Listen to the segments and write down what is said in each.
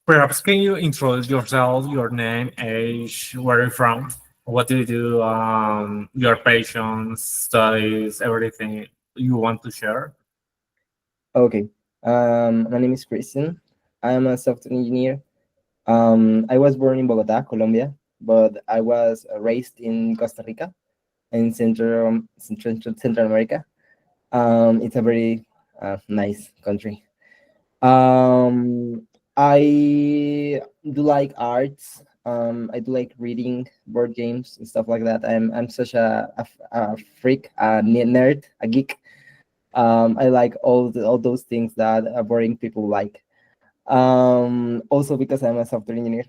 Perhaps can you introduce yourself, your name, age, where you're from, what do you do, your passions, studies, everything you want to share? Okay. My name is Christian. I am a software engineer. I was born in Bogota, Colombia, but I was raised in Costa Rica in Central America. It's a very nice country. Um, I do like arts. I do like reading board games and stuff like that. I'm such a freak, nerd, a geek. I like all those things that boring people like. Also because I'm a software engineer.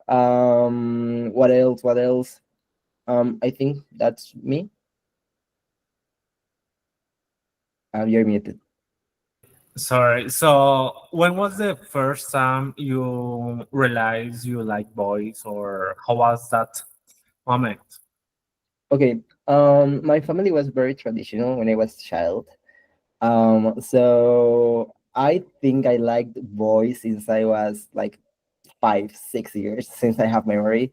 What else? What else? I think that's me. You're muted. Sorry. So, when was the first time you realized you like boys, or how was that moment? Okay. My family was very traditional when I was a child. So I think I liked boys since I was like 5, 6 years since I have memory.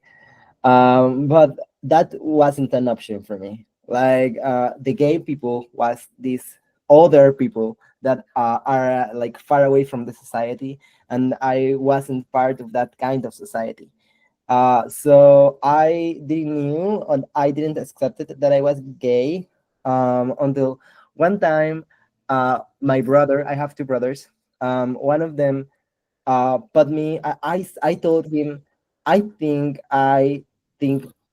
But that wasn't an option for me. Like the gay people was these other people that are like far away from the society, and I wasn't part of that kind of society. So I didn't knew and I didn't accept it that I was gay until one time. My brother, I have two brothers. One of them but me, I told him, I think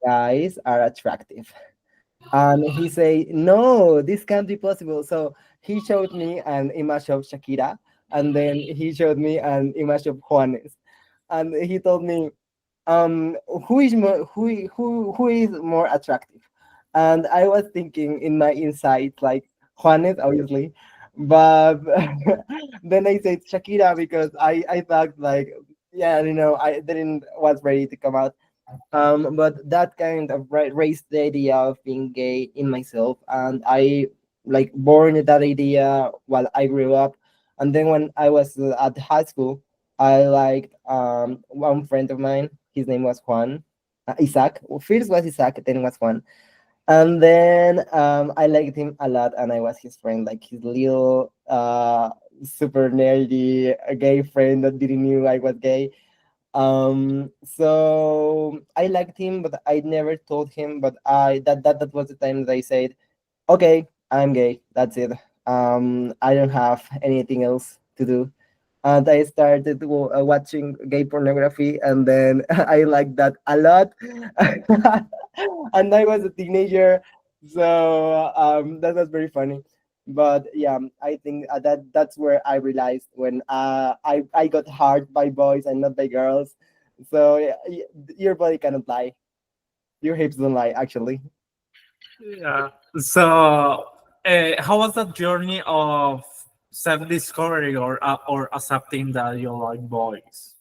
guys are attractive. And he say, no, this can't be possible. So he showed me an image of Shakira, and then he showed me an image of Juanes. And he told me, who is more attractive? And I was thinking in my inside, like Juanes, obviously, but then I said Shakira because I thought like, yeah, I didn't was ready to come out. But that kind of raised the idea of being gay in myself, and I like born that idea while I grew up. And then when I was at high school, I liked one friend of mine. His name was Juan, Isaac. Well, first was Isaac, then was Juan. And then I liked him a lot, and I was his friend, like his little super nerdy gay friend that didn't knew I was gay. So I liked him, but I never told him. But that was the time that I said, okay, I'm gay. That's it. I don't have anything else to do. And I started watching gay pornography, and then I liked that a lot. And I was a teenager, so that was very funny. But yeah, I think that's where I realized when I got hard by boys and not by girls. So yeah, your body cannot lie. Your hips don't lie, actually. Yeah. So, how was that journey of self-discovery, or accepting that you like boys?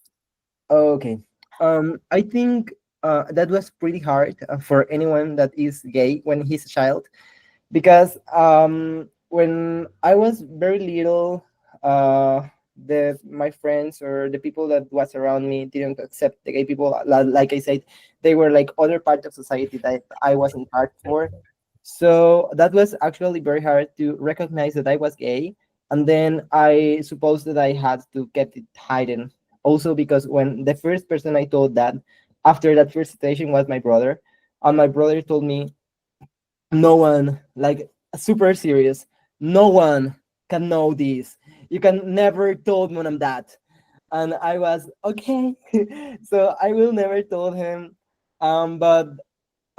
Okay. I think that was pretty hard for anyone that is gay when he's a child, because when I was very little, the my friends or the people that was around me didn't accept the gay people. Like I said, they were like other part of society that I wasn't part for. So that was actually very hard to recognize that I was gay, and then I suppose that I had to get it hidden. Also because when the first person I told that after that first situation was my brother, and my brother told me, no one, like super serious, no one can know this, you can never told mom that. And I was okay. So I will never told him. But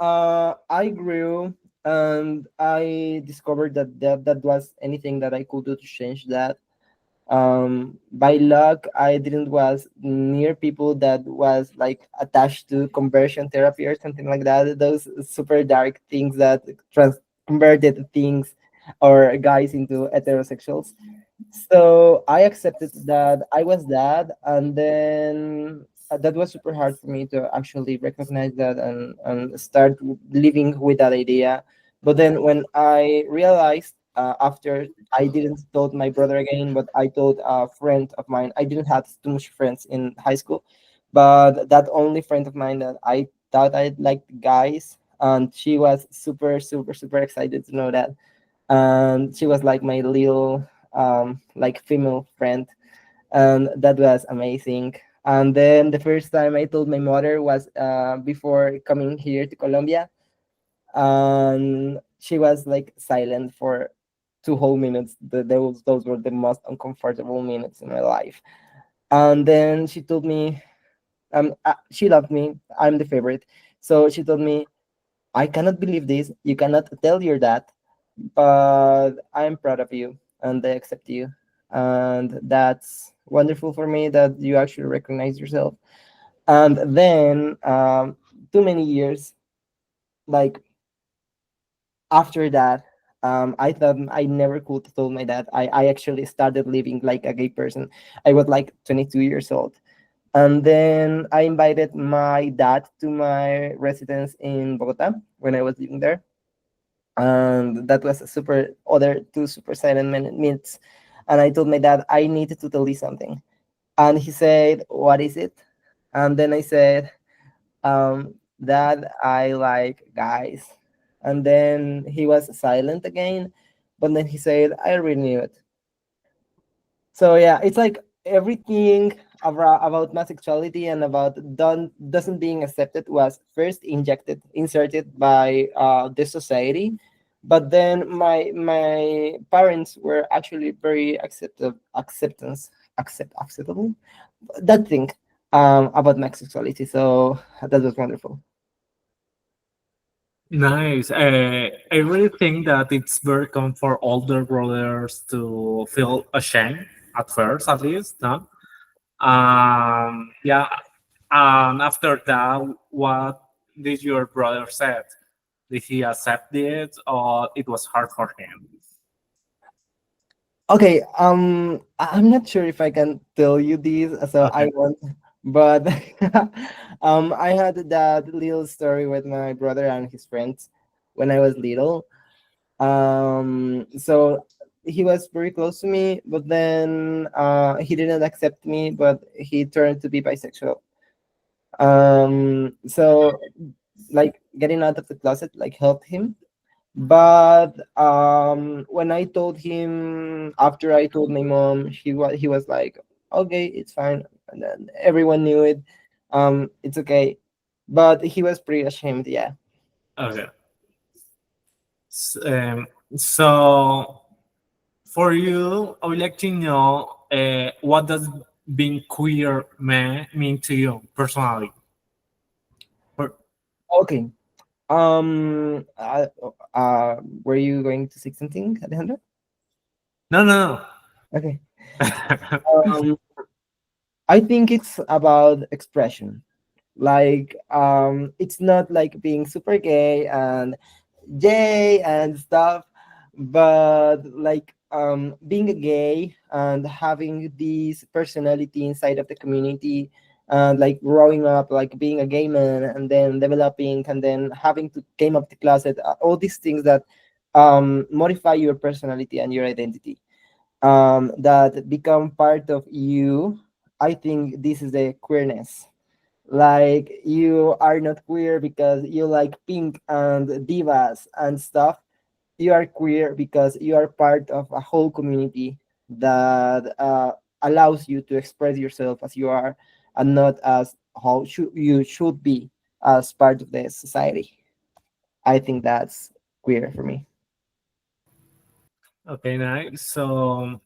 I grew, and I discovered that was anything that I could do to change that. By luck, I didn't was near people that was like attached to conversion therapy or something like that, those super dark things that converted things or guys into heterosexuals. So I accepted that I was that, and then that was super hard for me to actually recognize that and start living with that idea. But then when I realized after I didn't told my brother again, but I told a friend of mine. I didn't have too much friends in high school, but that only friend of mine that I thought I liked guys, and she was super super super excited to know that, and she was like my little like female friend, and that was amazing. And then the first time I told my mother was before coming here to Colombia, and she was like silent for 2 whole minutes. Those were the most uncomfortable minutes in my life. And then she told me, she loved me. I'm the favorite. So she told me, I cannot believe this. You cannot tell your dad, but I'm proud of you and I accept you. And that's wonderful for me that you actually recognize yourself. And then, too many years, like after that, I thought I never could tell my dad. I actually started living like a gay person. I was like 22 years old. And then I invited my dad to my residence in Bogota when I was living there. And that was a super other two super silent minutes. And I told my dad I needed to tell you something. And he said, "What is it?" And then I said, that I like guys. And then he was silent again, but then he said, I already knew it. So yeah, it's like everything about my sexuality and about doesn't being accepted was first inserted by the society, but then my parents were actually very acceptable that thing about my sexuality. So that was wonderful. Nice. I really think that it's very common for older brothers to feel ashamed at first, at least. No? Yeah. And after that, what did your brother said? Did he accept it, or it was hard for him? Okay, I'm not sure if I can tell you this, so I Okay. won't. But I had that little story with my brother and his friends when I was little. So he was very close to me, but then he didn't accept me, but he turned to be bisexual. So like getting out of the closet like helped him. But when I told him after I told my mom, he was like, okay, it's fine, and then everyone knew it. It's okay, but he was pretty ashamed. Yeah. Okay. S- Um, so, for you, I would like to know what does being queer mean to you personally? For, Okay. Were you going to say something, Alejandro? no, no, Okay. no. Um, I think it's about expression. Like, it's not like being super gay and yay and stuff, but like being a gay and having this personality inside of the community, and like growing up like being a gay man and then developing and then having to came up the closet, all these things that modify your personality and your identity, that become part of you. I think this is the queerness. Like, you are not queer because you like pink and divas and stuff. You are queer because you are part of a whole community that allows you to express yourself as you are, and not as how you should be as part of the society. I think that's queer for me. Okay, nice. So,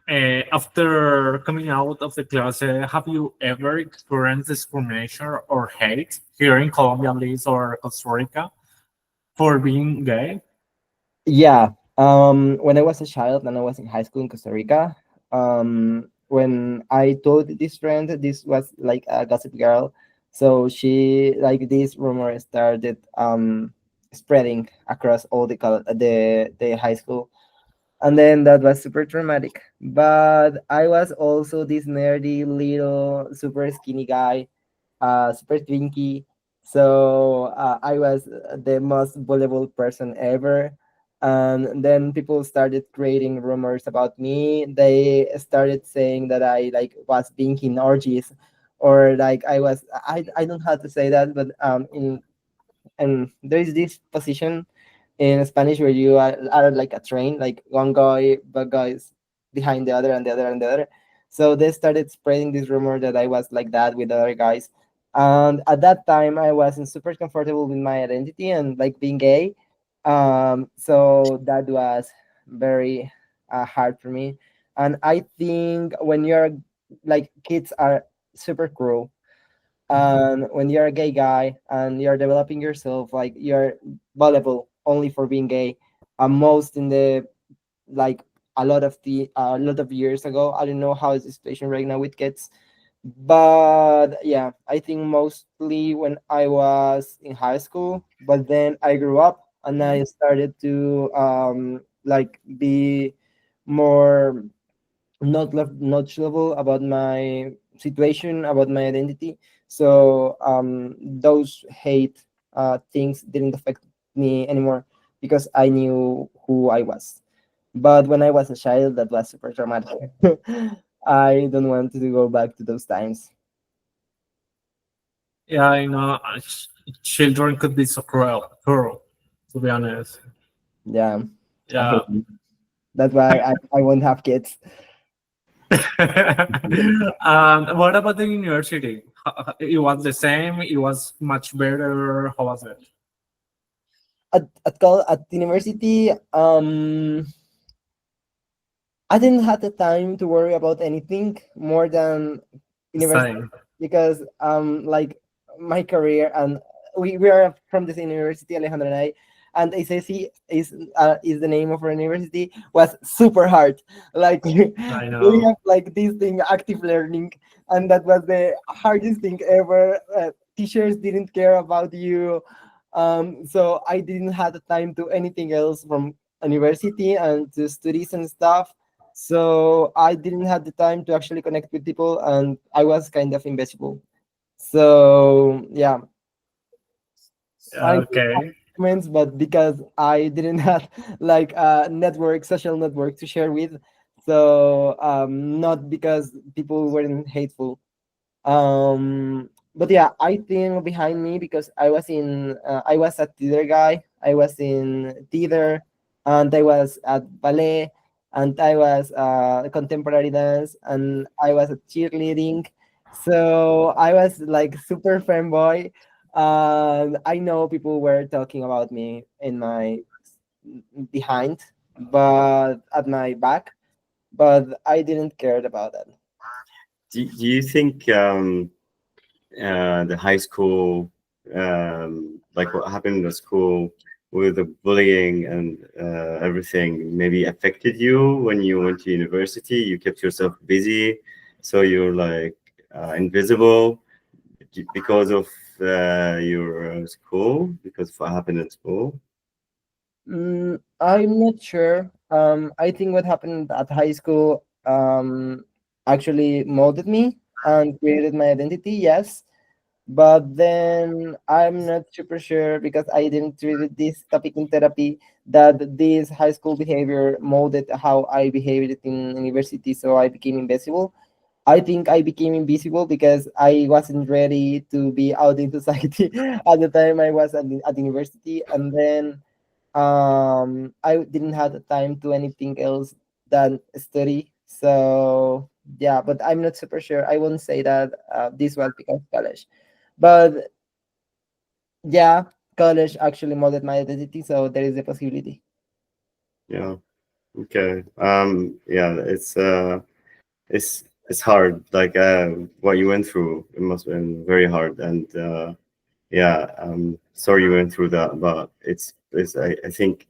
after coming out of the closet, have you ever experienced discrimination or hate here in Colombia, at least, or Costa Rica for being gay? Yeah. When I was a child and I was in high school in Costa Rica, when I told this friend, this was like a gossip girl. So she like this rumor started spreading across all the high school, and then that was super traumatic. But I was also this nerdy little super skinny guy, super twinky. So I was the most vulnerable person ever. And then people started creating rumors about me. They started saying that I like was being in orgies, or like I don't know how to say that, but in and there is this position in Spanish where you are like a train, like one guy, but guys behind the other and the other and the other. So they started spreading this rumor that I was like that with other guys. And at that time, I wasn't super comfortable with my identity and like being gay. So that was very hard for me. And I think when you're like kids are super cruel, and when you're a gay guy and you're developing yourself, like you're valuable only for being gay. Most in the like a lot of years ago, I don't know how is the situation right now with kids, but yeah, I think mostly when I was in high school. But then I grew up and I started to like be more not knowledgeable about my situation, about my identity. So those hate things didn't affect me anymore because I knew who I was. But when I was a child, that was super traumatic. I don't want to go back to those times. Yeah, I know. Children could be so cruel, to be honest. Yeah, I hate Yeah. it. That's why I won't have kids. And what about the university? It was the same. It was much better. How was it? At university, I didn't have the time to worry about anything more than university Same. because like my career, and we are from the same university, Alejandro and I, and ACC is the name of our university, was super hard. Like I we know. have like this thing active learning, and that was the hardest thing ever. Teachers didn't care about you, so I didn't have the time to anything else from university and to studies and stuff. So I didn't have the time to actually connect with people, and I was kind of invisible. So yeah, I did have Okay. moments, but because I didn't have like a network, social network to share with, so not because people weren't hateful. But yeah, I think behind me because I was a theater guy. I was in theater, and I was at ballet, and I was contemporary dance, and I was at cheerleading. So I was like super fanboy, and I know people were talking about me in my behind, but at my back, but I didn't care about that. Do you think the high school, like what happened in the school with the bullying and everything, maybe affected you when you went to university? You kept yourself busy, so you're like invisible because of your school, because of what happened at school. I'm not sure. I think what happened at high school actually molded me and created my identity, yes. But then I'm not super sure because I didn't treat this topic in therapy that this high school behavior molded how I behaved in university, so I became invisible. I think I became invisible because I wasn't ready to be out in society at the time I was at university, and then I didn't have the time to anything else than study. So yeah, but I'm not super sure. I won't say that this was because college, but yeah, college actually molded my identity, so there is a possibility. Yeah. Okay. Yeah. It's hard. Like what you went through, it must have been very hard. And yeah, sorry you went through that, but it's I think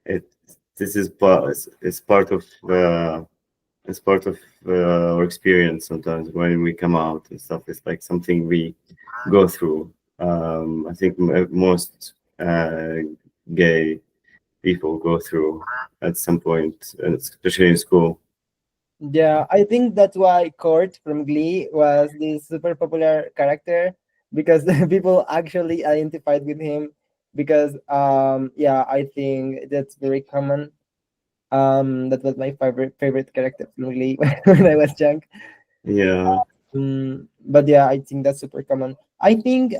it this is part it's part of it's part of our experience sometimes when we come out and stuff. It's like something we go through. I think most gay people go through at some point, and especially in school. Yeah, I think that's why Kurt from Glee was this super popular character because people actually identified with him. because yeah, I think that's very common. That was my favorite character really when I was young. Yeah. But yeah, I think that's super common. I think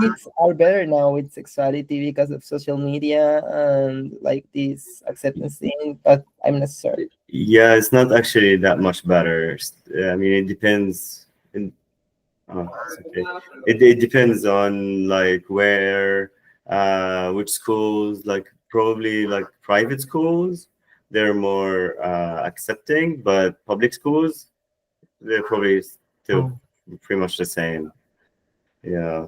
kids are better now with sexuality because of social media and like this acceptance thing, but I'm not sure. Yeah, it's not actually that much better. I mean, it depends. In, oh, it's okay. It depends on like where, which schools, like probably like private schools, they're more accepting, but public schools, they're probably still Oh, pretty much the same. Yeah,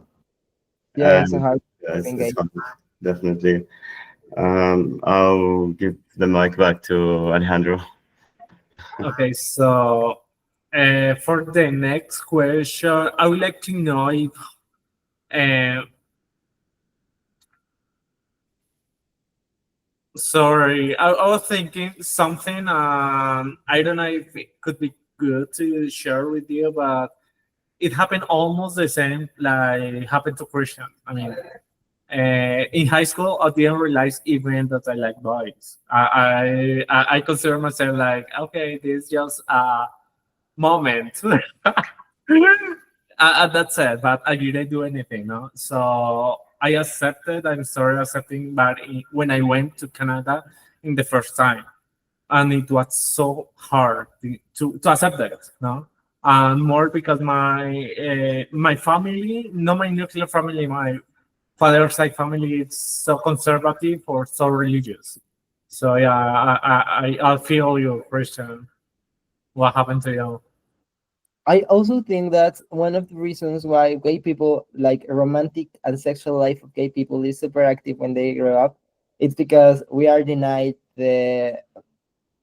Yeah, it's a and hard it's, thing, it's guys. hard, definitely. I'll give the mic back to Alejandro. okay, so for the next question, I would like to know if, uh, sorry, I was thinking something. I don't know if it could be good to share with you, but it happened almost the same like happened to Christian. I mean, in high school, I didn't realize even that I like boys. I consider myself like, okay, this is just a moment. That's it. But I didn't do anything, no. So I accepted. I'm sorry accepting. But when I went to Canada in the first time, and it was so hard to accept that, no. And more because my family, not my nuclear family, my father's side family is so conservative or so religious. So yeah, I feel you, Christian. What happened to you? I also think that's one of the reasons why gay people, like a romantic and sexual life of gay people, is super active when they grow up. It's because we are denied the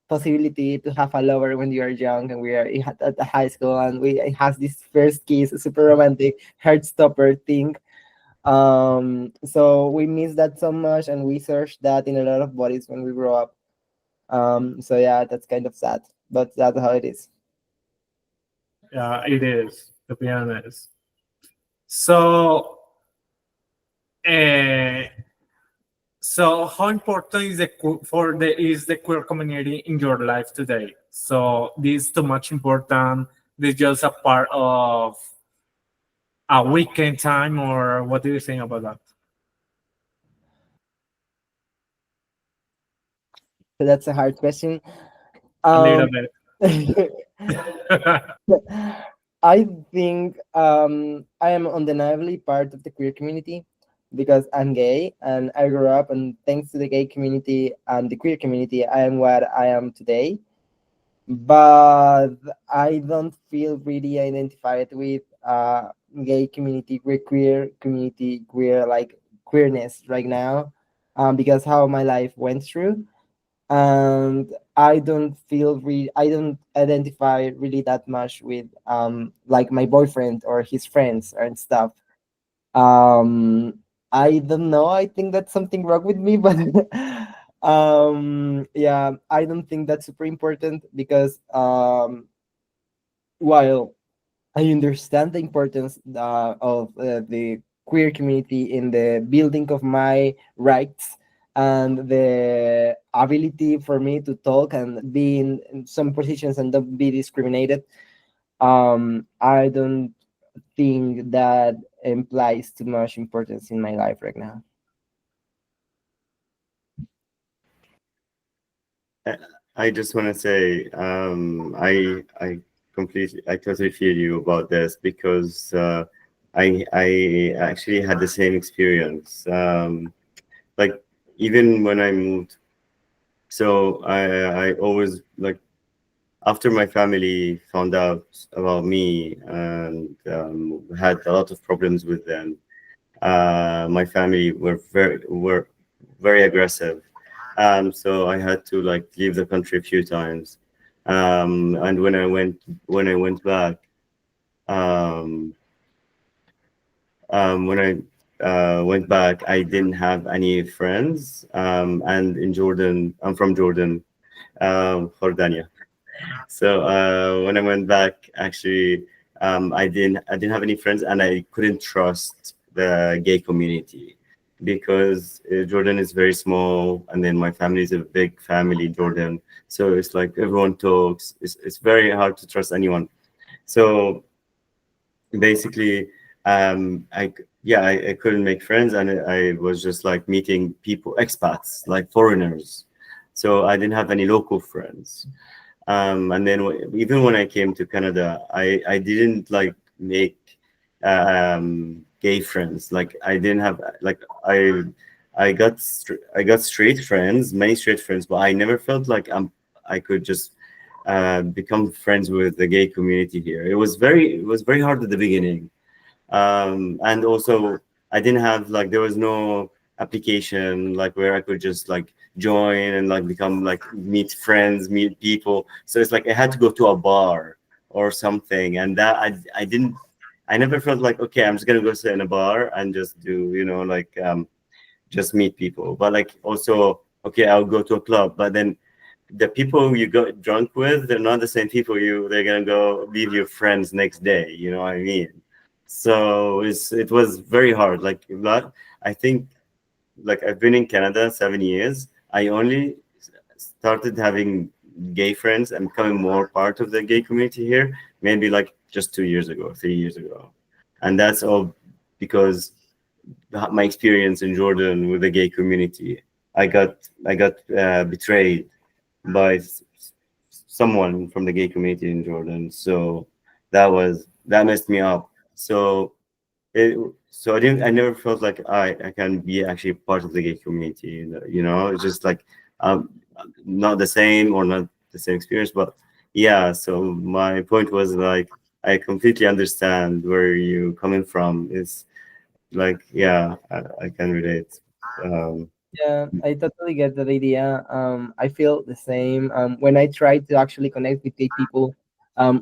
possibility to have a lover when you are young, and we are at the high school, and we it has this first kiss, a super romantic heart stopper thing. So we miss that so much, and we search that in a lot of bodies when we grow up. So yeah, that's kind of sad, but that's how it is. Yeah, it is, to be honest. So, uh, so how important is the queer community in your life today? So this is too much important. This is just a part of a weekend time, or what do you think about that? So that's a hard question. A little Um, bit. I think I am undeniably part of the queer community because I'm gay and I grew up, and thanks to the gay community and the queer community, I am what I am today. But I don't feel really identified with gay community, queer community, queer like queerness right now, because how my life went through, and I don't identify really that much with like my boyfriend or his friends and stuff. I don't know, I think that's something wrong with me, but yeah, I don't think that's super important because while I understand the importance of the queer community in the building of my rights and the ability for me to talk and be in some positions and not be discriminated. I don't think that implies too much importance in my life right now. I I just want to say, I totally feel you about this because I actually had the same experience. Like even when I moved, so I always like after my family found out about me and had a lot of problems with them. My family were very aggressive. So I had to like leave the country a few times. And when I went back, um, when I went back, I didn't have any friends. And in Jordan, I'm from Jordan, Jordania. So when I went back, actually, I didn't have any friends, and I couldn't trust the gay community. because Jordan is very small, and then my family is a big family, Jordan. So it's like everyone talks. It's very hard to trust anyone. So basically, I couldn't make friends, and I was just like meeting people, expats, like foreigners. So I didn't have any local friends. And then even when I came to Canada, I didn't like make gay friends. Like I didn't have like I got straight friends, many straight friends, but I never felt like I could just become friends with the gay community here. It was very hard at the beginning, and also I didn't have like there was no application like where I could just like join and like become like meet friends, meet people. So it's like I had to go to a bar or something, and that I didn't. I never felt like okay, I'm just gonna go sit in a bar and just do like just meet people. But like also okay, I'll go to a club, but then the people you got drunk with, they're not the same people they're gonna go leave your friends next day. You know what I mean? So it was very hard. Like that, I think like I've been in Canada 7 years. I only started having gay friends and becoming more part of the gay community here, maybe like just 2 years ago, 3 years ago, and that's all because my experience in Jordan with the gay community. I got betrayed by someone from the gay community in Jordan. So that messed me up. So it, so I never felt like I can be actually part of the gay community. It's just like um, not the same or not the same experience. But yeah, so my point was like I completely understand where you coming from. It's like yeah, I can relate. Um, Yeah, I totally get that idea. I feel the same. When I tried to actually connect with gay people,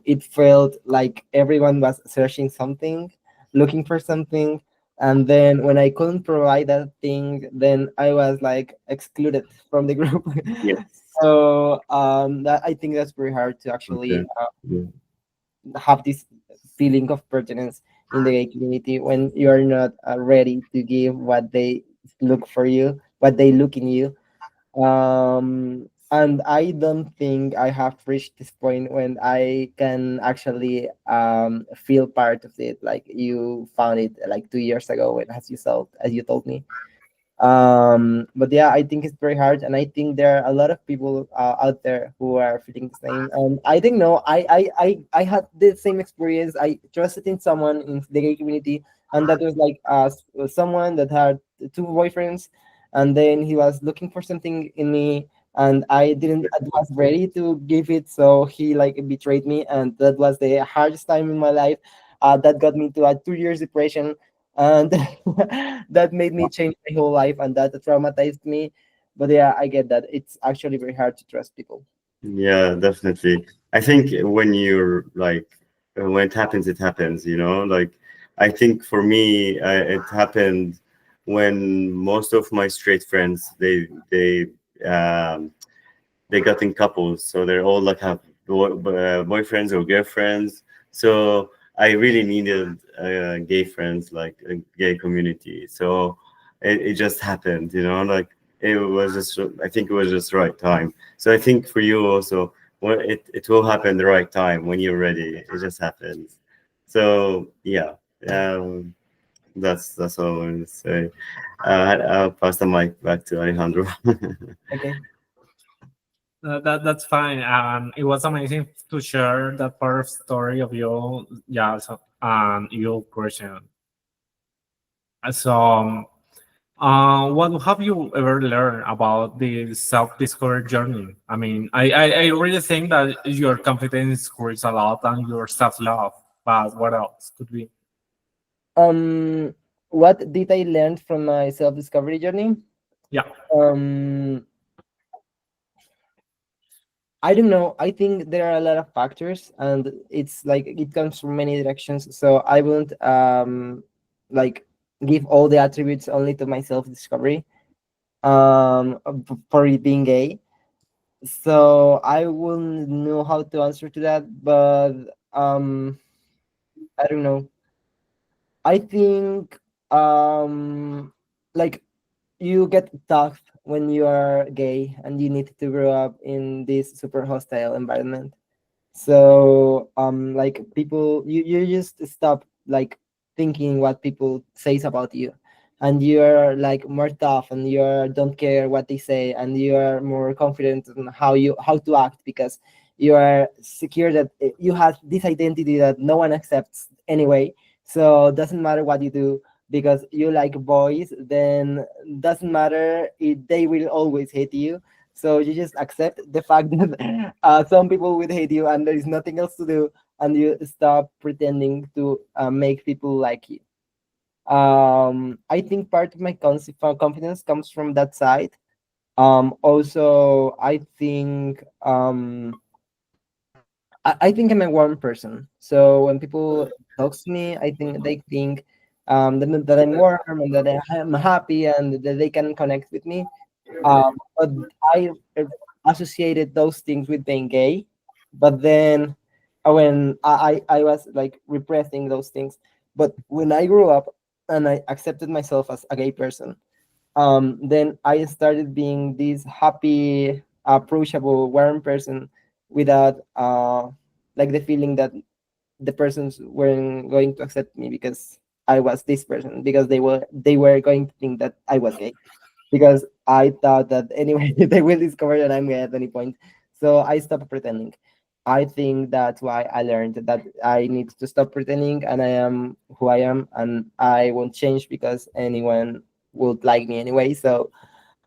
it felt like everyone was searching something, looking for something, and then when I couldn't provide that thing, then I was like excluded from the group. yes. So that I think that's very hard to Okay. actually Yeah. have this feeling of pertinence in the gay community when you're not ready to give what they look for you, what they look in you. And I don't think I have reached this point when I can actually feel part of it like you found it like 2 years ago when as you told me. But yeah, I think it's very hard, and I think there are a lot of people out there who are feeling the same. I think no, I had the same experience. I trusted in someone in the gay community, and that was like someone that had two boyfriends, and then he was looking for something in me, and I was ready to give it, so he like betrayed me, and that was the hardest time in my life. That got me to a 2 years depression, and that made me change my whole life, and that traumatized me. But yeah, I get that it's actually very hard to trust people. Yeah, definitely. I think when you're like, when it happens, it happens, Like, I think for me, it happened when most of my straight friends, um, they got in couples, so they're all like have boyfriends or girlfriends. So I really needed gay friends, like a gay community. So it just happened, like it was just. I think it was just the right time. So I think for you also, when it will happen the right time when you're ready. It just happens. So yeah, um, that's all I want to say. I'll pass the mic back to Alejandro. Okay. That's fine. It was amazing to share that part of story of you. Yeah, so, your question. So, what have you ever learned about the self-discovery journey? I mean, I really think that your confidence grows a lot and your self-love. But what else could be? um what did I learn from my self-discovery journey? Yeah. um I don't know. I think there are a lot of factors, and it's like it comes from many directions. So I won't like give all the attributes only to my self discovery for it being gay. So I wouldn't know how to answer to that, but I don't know. I think um like you get tough when you are gay and you need to grow up in this super hostile environment. So like people, you just stop like thinking what people says about you, and you're like more tough, and you don't care what they say, and you are more confident in how to act, because you are secure that you have this identity that no one accepts anyway. So it doesn't matter what you do, because you like boys, then doesn't matter if they will always hate you. So you just accept the fact that some people will hate you and there is nothing else to do, and you stop pretending to make people like you. I think part of my confidence comes from that side. Also, I think I think I'm a warm person. So when people talk to me, I think they think that I'm warm and that I'm happy and that they can connect with me. But I associated those things with being gay. But then when I was like repressing those things. But when I grew up and I accepted myself as a gay person, then I started being this happy, approachable, warm person without like the feeling that the persons weren't going to accept me because I was this person, because they were going to think that I was gay, because I thought that anyway they will discover that I'm gay at any point. So I stopped pretending. I think that's why I learned that I need to stop pretending, and I am who I am, and I won't change because anyone would like me anyway. So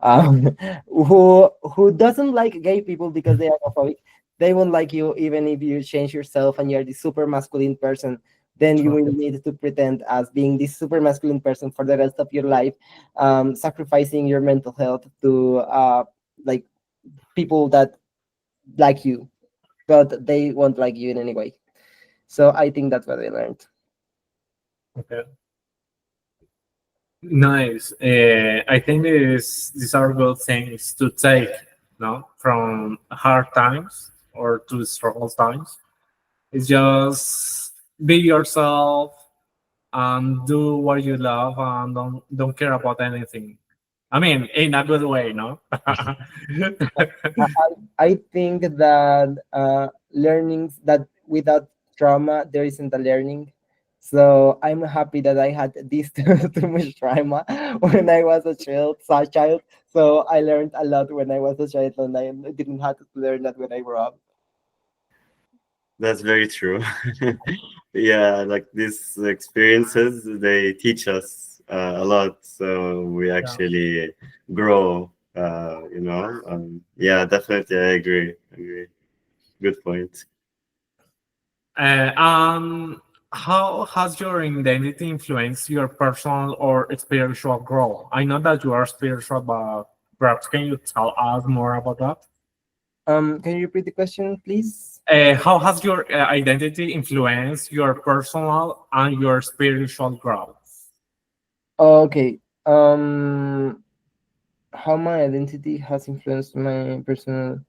who doesn't like gay people because they are homophobic? They won't like you even if you change yourself and you're the super masculine person. Then you will need to pretend as being this super masculine person for the rest of your life, sacrificing your mental health to like people that like you, but they won't like you in any way. So I think that's what I learned. Okay. Nice. I think these are good things to take, no, from hard times or to struggle times. It's just be yourself and do what you love and don't care about anything. I mean, in a good way, no? I, I think that learnings that without trauma there isn't a learning. So I'm happy that I had this too much trauma when I was a child. So I learned a lot when I was a child, and I didn't have to learn that when I grew up. That's very true. Yeah, like these experiences, they teach us a lot. So we Yeah. actually grow, yeah, definitely. I agree. Agree. Good point. How has your identity influenced your personal or spiritual growth? I know that you are spiritual, but perhaps can you tell us more about that? Can you repeat the question, please? How has your identity influenced your personal and your spiritual growth? Okay. How my identity has influenced my personal.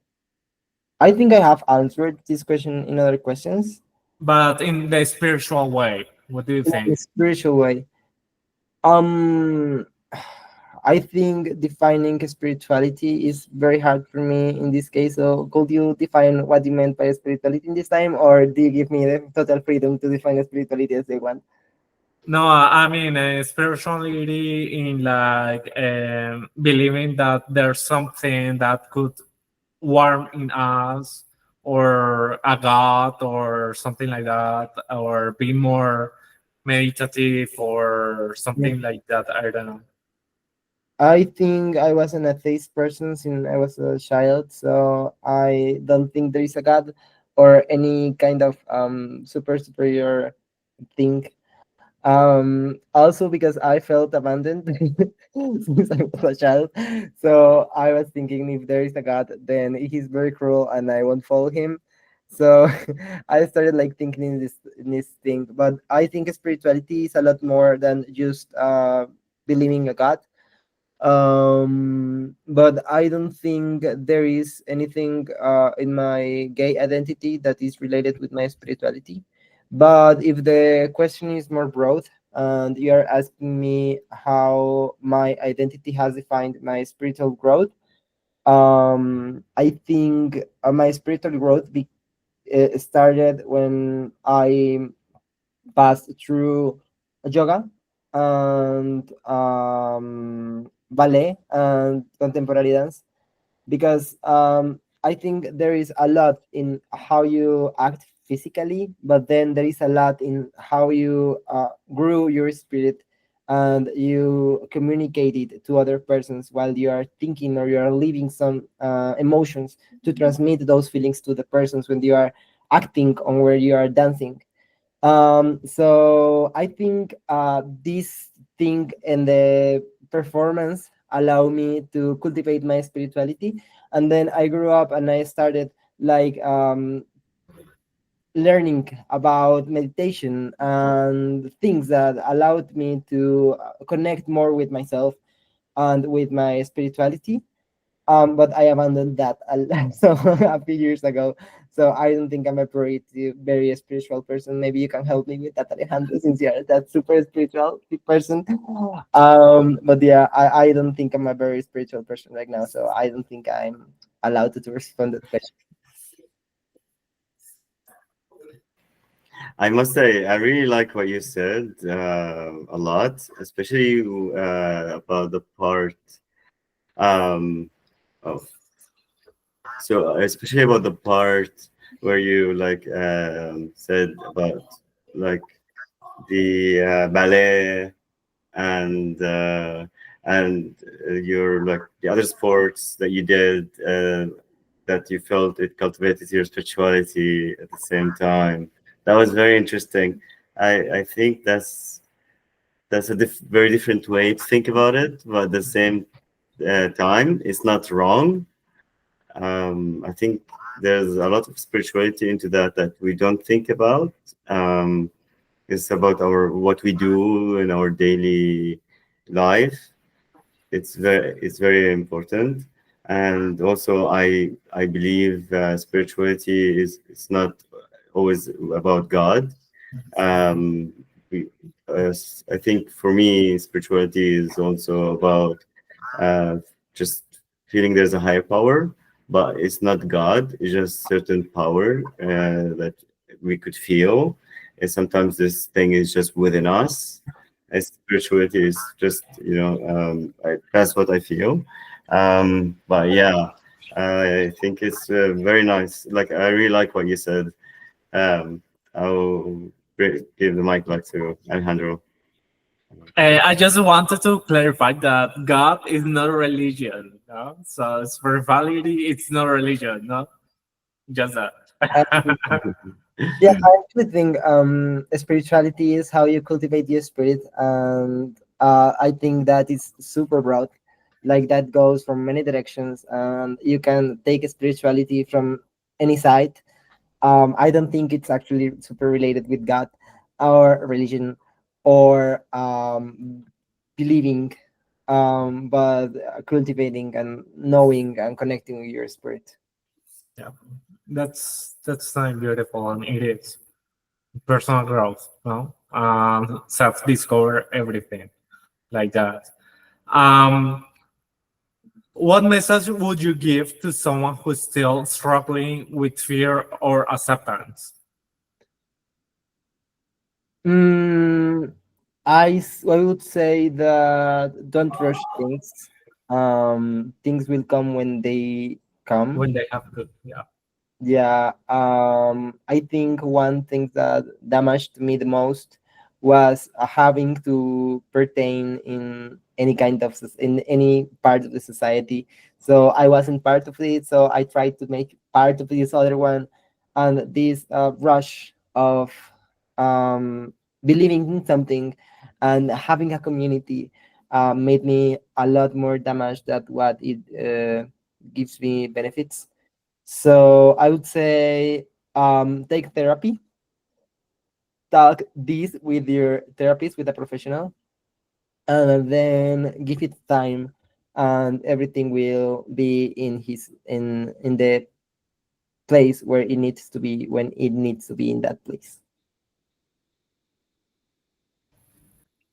I think I have answered this question in other questions. But in the spiritual way, what do you In think? a spiritual way. Um, I think defining spirituality is very hard for me in this case. So, could you define what you meant by spirituality in this time, or do you give me the total freedom to define spirituality as I want? No, I mean spirituality in like believing that there's something that could warm in us, or a god, or something like that, or be more meditative, or Yeah. something like that. I don't know. I think I was an atheist person since I was a child, so I don't think there is a God or any kind of super superior thing. Also because I felt abandoned since I was a child. So I was thinking, if there is a God, then he's very cruel and I won't follow him. So I started like thinking in this thing. But I think spirituality is a lot more than just believing a God. But I don't think there is anything in my gay identity that is related with my spirituality. But if the question is more broad, and you are asking me how my identity has defined my spiritual growth. I think my spiritual growth started when I passed through yoga and ballet and contemporary dance, because I think there is a lot in how you act physically, but then there is a lot in how you grew your spirit and you communicate it to other persons while you are thinking or you are living some emotions to transmit those feelings to the persons when you are acting on where you are dancing. So I think this thing and the performance allow me to cultivate my spirituality. And then I grew up and I started like learning about meditation and things that allowed me to connect more with myself and with my spirituality. But I abandoned that so a few years ago. So I don't think I'm a very spiritual person. Maybe you can help me with that, Alejandro, since you're that super spiritual person. But yeah, I don't think I'm a very spiritual person right now. So I don't think I'm allowed to respond to that question. I must say, I really like what you said a lot, especially about the part. Um, oh, so especially about the part where you like said about like the ballet and your like the other sports that you did, that you felt it cultivated your spirituality at the same time. That was very interesting. I think that's a very different way to think about it, but at the same time, it's not wrong. I think there's a lot of spirituality into that we don't think about. It's about our what we do in our daily life. It's very important, and also I believe spirituality is it's not always about God. Um, we, I think for me, spirituality is also about uh, just feeling there's a higher power, but it's not God. It's just certain power that we could feel, and sometimes this thing is just within us. And spirituality is just that's what I feel. But yeah, I think it's very nice. Like I really like what you said. um, I'll give the mic back to Alejandro. I just wanted to clarify that God is not a religion, no? So spirituality, it's not religion, no? Just that. Yeah, I actually think spirituality is how you cultivate your spirit, and I think that is super broad. Like that goes from many directions, and you can take spirituality from any side. I don't think it's actually super related with God or religion or believing, but cultivating and knowing and connecting with your spirit. Yeah, that's not beautiful, and it is personal growth, no? Self discover everything like that. Um, what message would you give to someone who's still struggling with fear or acceptance? Mm, I would say that don't rush things. Things will come when they come. When they have to, yeah. Yeah, I think one thing that damaged me the most was having to pertain in any kind of in any part of the society. So I wasn't part of it, so I tried to make part of this other one, and this rush of um, believing in something and having a community made me a lot more damaged than what it gives me benefits. So I would say take therapy, talk this with your therapist, with a professional, and then give it time, and everything will be in the place where it needs to be when it needs to be in that place.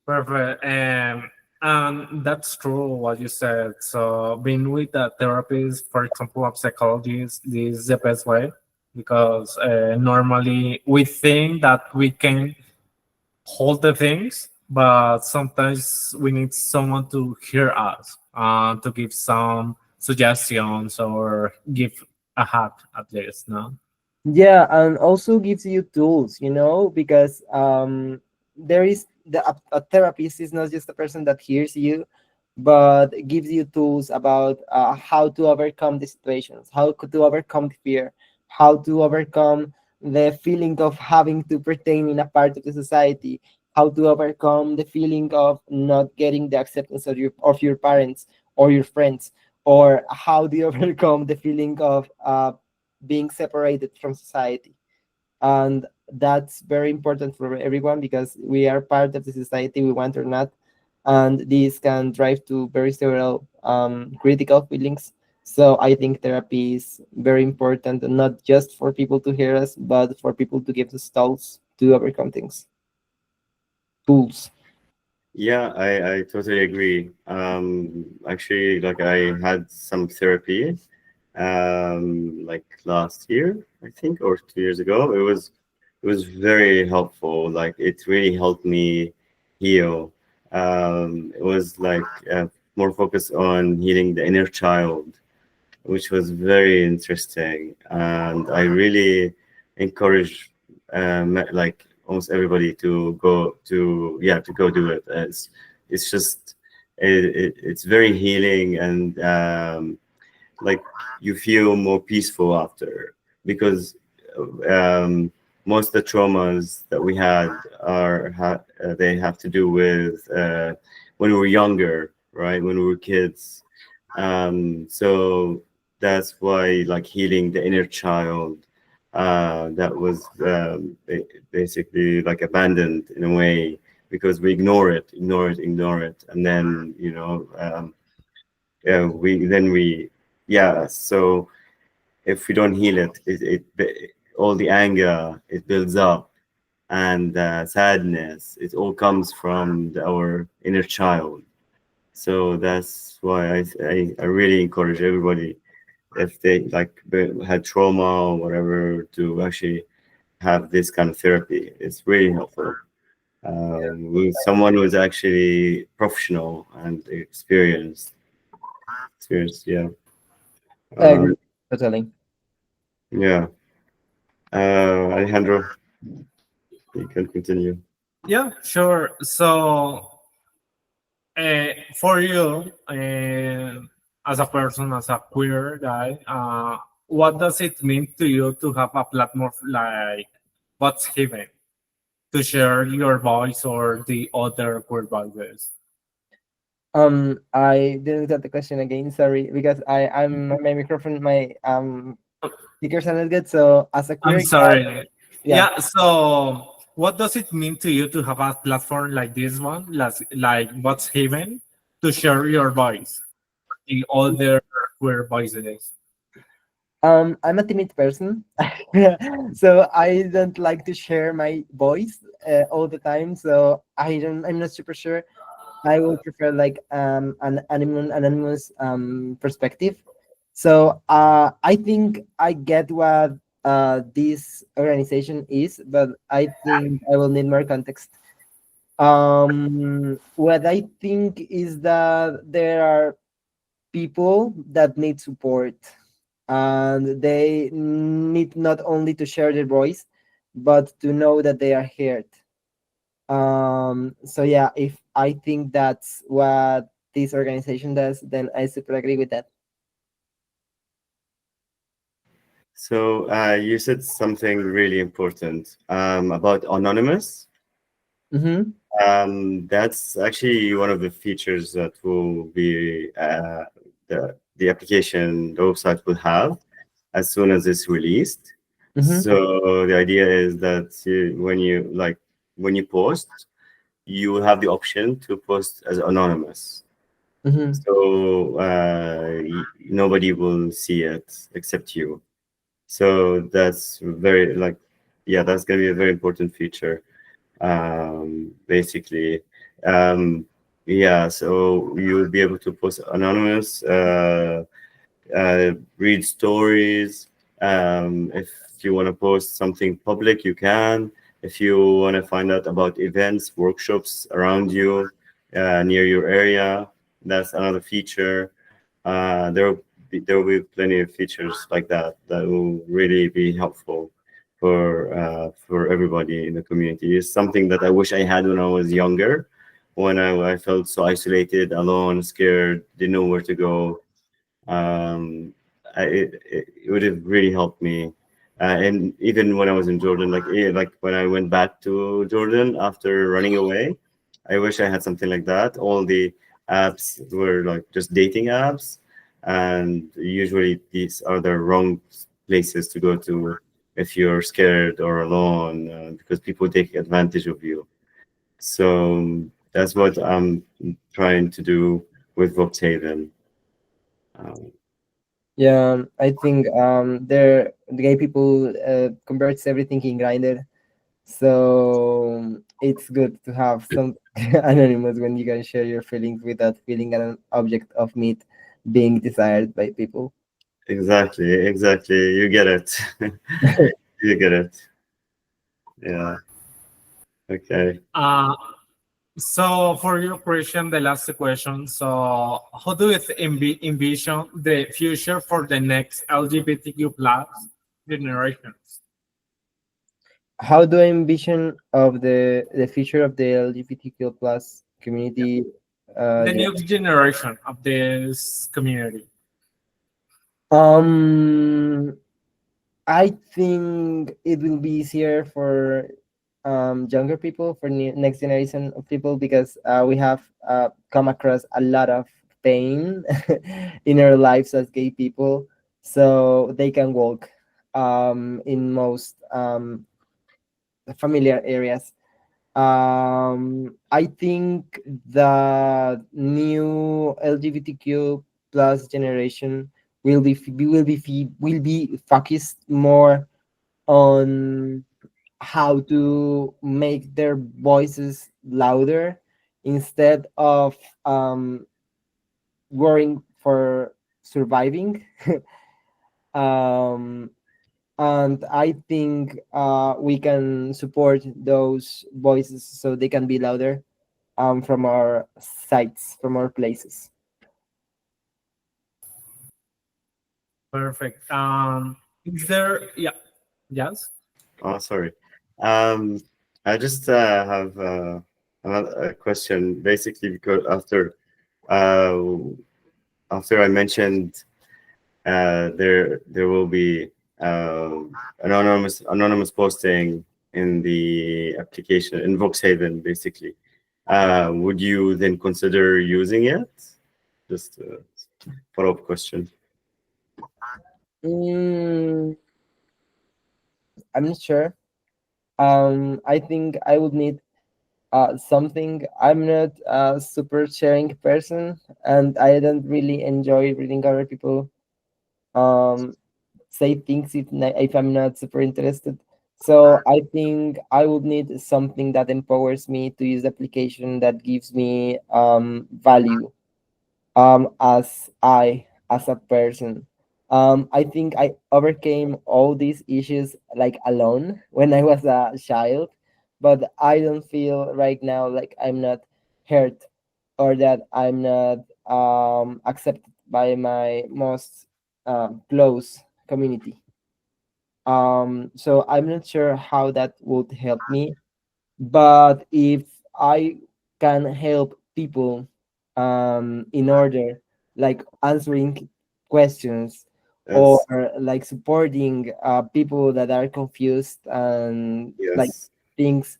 Perfect. And that's true what you said. So being with a therapist, for example, a psychologist, this is the best way because normally we think that we can hold the things, but sometimes we need someone to hear us, to give some suggestions or give a hat at least. No. Yeah, and also gives you tools, because there is a therapist is not just a person that hears you, but gives you tools about how to overcome the situations, to overcome the fear, how to overcome the feeling of having to pertain in a part of the society, how to overcome the feeling of not getting the acceptance of your parents or your friends, or how do you overcome the feeling of being separated from society. And that's very important for everyone because we are part of the society, we want or not. And this can drive to very several critical feelings. So I think therapy is very important, and not just for people to hear us, but for people to give us tools to overcome things. Tools. Yeah, I totally agree. Actually, like I had some therapy, like last year, I think, or 2 years ago. It was very helpful. Like it really helped me heal. It was like more focused on healing the inner child, which was very interesting. And I really encourage like almost everybody to go to to go do it. It's just it's very healing and like you feel more peaceful after because um, most of the traumas that we had they have to do with when we were younger, right? When we were kids. So that's why like healing the inner child that was basically like abandoned in a way because we ignore it, and then we yeah. So if we don't heal it, all the anger it builds up, and sadness, it all comes from our inner child. So that's why I really encourage everybody if they like had trauma or whatever to actually have this kind of therapy. It's really helpful. With someone who's actually professional and experienced, yeah. I agree Um, totally. yeah. Alejandro, you can continue. Yeah, sure. So for you, as a person, as a queer guy, what does it mean to you to have a platform like What's Given to share your voice or the other queer voices? I didn't get the question again, sorry, because I'm my microphone, my speakers are not good. So as a I'm queer guy, sorry. yeah. Yeah, so what does it mean to you to have a platform like this one, like What's Given, to share your voice, the other queer voices? I'm a timid person, so I don't like to share my voice all the time. So I'm not super sure. I would prefer like an anonymous perspective. So I think I get what this organization is, but I think I will need more context. What I think is that there are people that need support, and they need not only to share their voice, but to know that they are heard. So yeah, if I think that's what this organization does, then I super agree with that. So you said something really important about anonymous. Mm-hmm. That's actually one of the features that will be the application, the website will have as soon as it's released. Mm-hmm. So the idea is that when you post, you will have the option to post as anonymous. Mm-hmm. So nobody will see it except you. So that's very like, yeah, that's gonna be a very important feature. Basically, Um, yeah, so you'll be able to post anonymous, read stories. If you want to post something public, you can. If you want to find out about events, workshops around you, near your area, that's another feature. There will be plenty of features like that that will really be helpful for everybody in the community. It's something that I wish I had when I was younger, when I felt so isolated, alone, scared, didn't know where to go. Um, it would have really helped me. And even when I was in Jordan, like when I went back to Jordan after running away, I wish I had something like that. All the apps were like just dating apps, and usually these are the wrong places to go to if you're scared or alone, because people take advantage of you. So that's what I'm trying to do with VoxHaven. Um, Yeah, I think the gay people converts everything in Grinder, so it's good to have some anonymous when you can share your feelings without feeling an object of meat being desired by people. Exactly, exactly. You get it. You get it. Yeah. Okay. Uh, so for your question, the last question. So how do you envision the future for the next LGBTQ plus generations? How do I envision of the future of the LGBTQ plus Yeah. community? The new generation of this community. Um, I think it will be easier for younger people, for next generation of people, because we have come across a lot of pain in our lives as gay people, so they can walk in most familiar areas. I think the new LGBTQ plus generation will be focused more on how to make their voices louder instead of worrying for surviving. um, and I think we can support those voices so they can be louder from our sites, from our places. Perfect. Is there? Yeah. Yes. Oh, sorry. Um, I just have another question. Basically, because uh, after I mentioned there will be anonymous posting in the application in VoxHaven, basically. Would you then consider using it? Just a follow-up question. Mm, I'm not sure. I think I would need something. I'm not a super sharing person, and I don't really enjoy reading other people um, say things if I'm not super interested. So I think I would need something that empowers me to use the application that gives me value as a person. I think I overcame all these issues like alone when I was a child, but I don't feel right now like I'm not hurt or that I'm not accepted by my most close community. So I'm not sure how that would help me, but if I can help people in order like answering questions or That's like supporting people that are confused and like yes, things,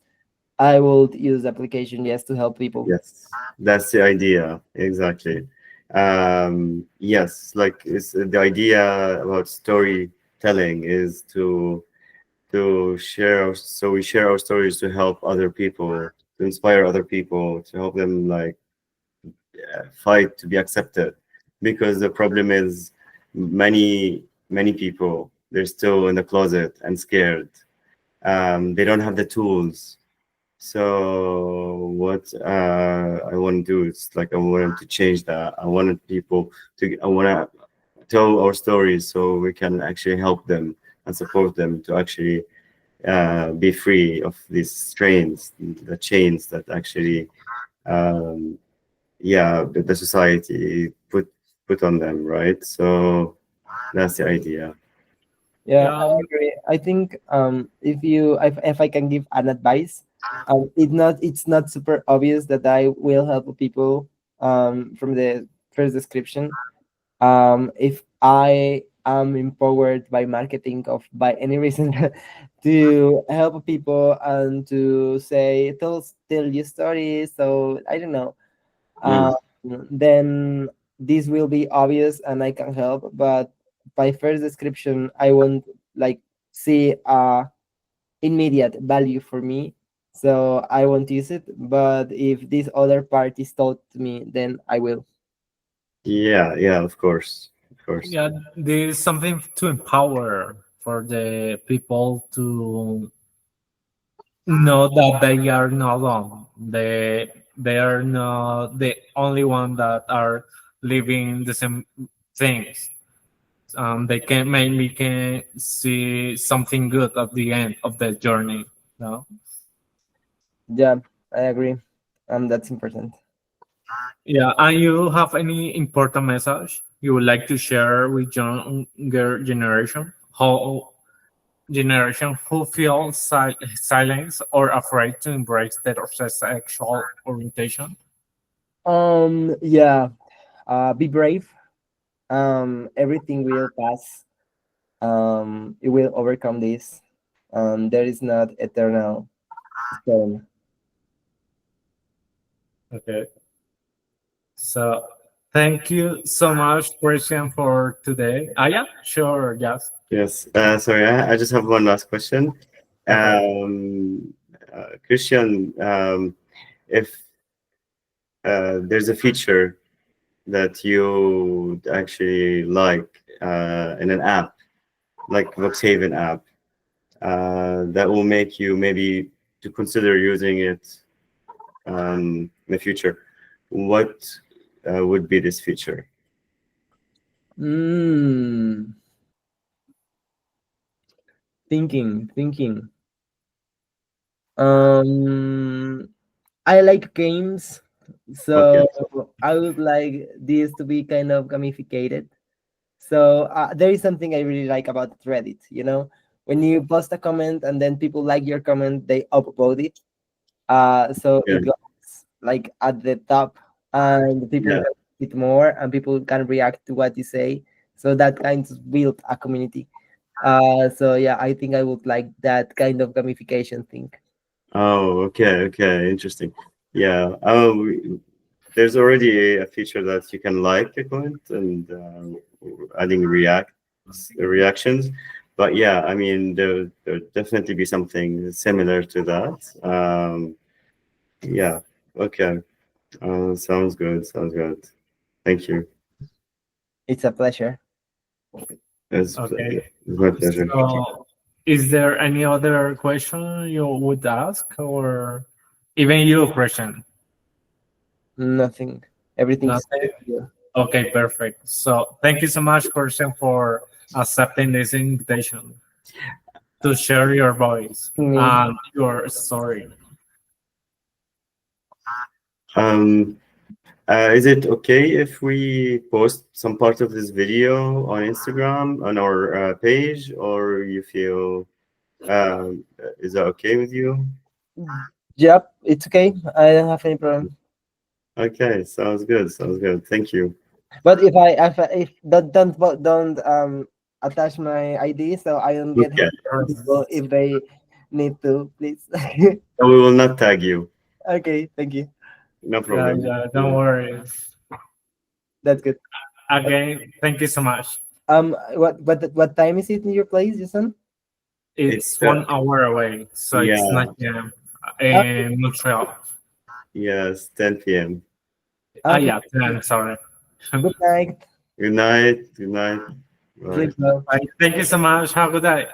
I will use the application, yes, to help people. yes. That's the idea, exactly. Yes, like it's the idea about storytelling is to share. So we share our stories to help other people, to inspire other people, to help them like fight to be accepted, because the problem is many people, they're still in the closet and scared. They don't have the tools So what I want to do is like I want to change that. I wanted people to. I want to tell our stories so we can actually help them and support them to actually be free of these strains, the chains that actually, um, yeah, the society put on them, right? So that's the idea. Yeah, I Yeah, agree. I think if I can give an advice, it's not super obvious that I will help people from the first description. If I am empowered by marketing of by any reason to help people and to say tell your story, so I don't know, Mm. um, then this will be obvious and I can help. But by first description, I won't like see immediate value for me, so I won't use it. But if this other part is told to me, then I will. Yeah, yeah, of course. yeah, there's something to empower for the people to know that they are not alone. They are not the only one that are living the same things. They can maybe can see something good at the end of the journey. No? Yeah, I agree. That's important. Yeah, and you have any important message you would like to share with younger generation? How generation who feel silence or afraid to embrace their sexual orientation? Yeah. Be brave. Everything will pass. It will overcome this. There is not eternal stone. Okay. So thank you so much, Christian, for today. Ah, yeah, sure, yes. Yes. Sorry, I just have one last question. Okay. Christian, if there's a feature that you actually like in an app, like VoxHaven app, that will make you maybe to consider using it in the future, what would be this feature? Mm, thinking. Um, I like games, Okay. so I would like this to be kind of gamificated. So there is something I really like about Reddit. When you post a comment and then people like your comment, they upvote it. So Yeah. it goes like at the top, and people Yeah. can see it more, and people can react to what you say. So that kind of build a community. So yeah, I think I would like that kind of gamification thing. Oh, okay. Okay. Interesting. Yeah. There's already a feature that you can like a comment and adding reactions. But yeah, I mean, there definitely be something similar to that. Yeah. Okay. Sounds good. Sounds good. Thank you. It's a pleasure. Okay. It's my pleasure. So, is there any other question you would ask, or even you, Christian? Nothing. Everything's Nothing. here. Okay, perfect. So, thank you so much, Christian, for accepting this invitation to share your voice Me. and your story. Um, is it okay if we post some part of this video on Instagram on our page, or you feel is that okay with you? Yep, it's okay. I don't have any problem. Okay, sounds good. Sounds good. Thank you. But if don't attach my ID so I don't get Okay, hate from people if they need to, please. so we will not tag you. Okay, thank you. No Yeah, problem. yeah, don't worry. That's good. Again, thank you so much. What time is it in your place, Jason? It's It's 1 hour away, so it's yeah, 9 p.m. Okay, in Montreal. yes, 10 p.m. Ah, okay. yeah, 10, sorry. Good night. Good night. Good night. Bye. Sleep well. Thank you so much. Have a good day.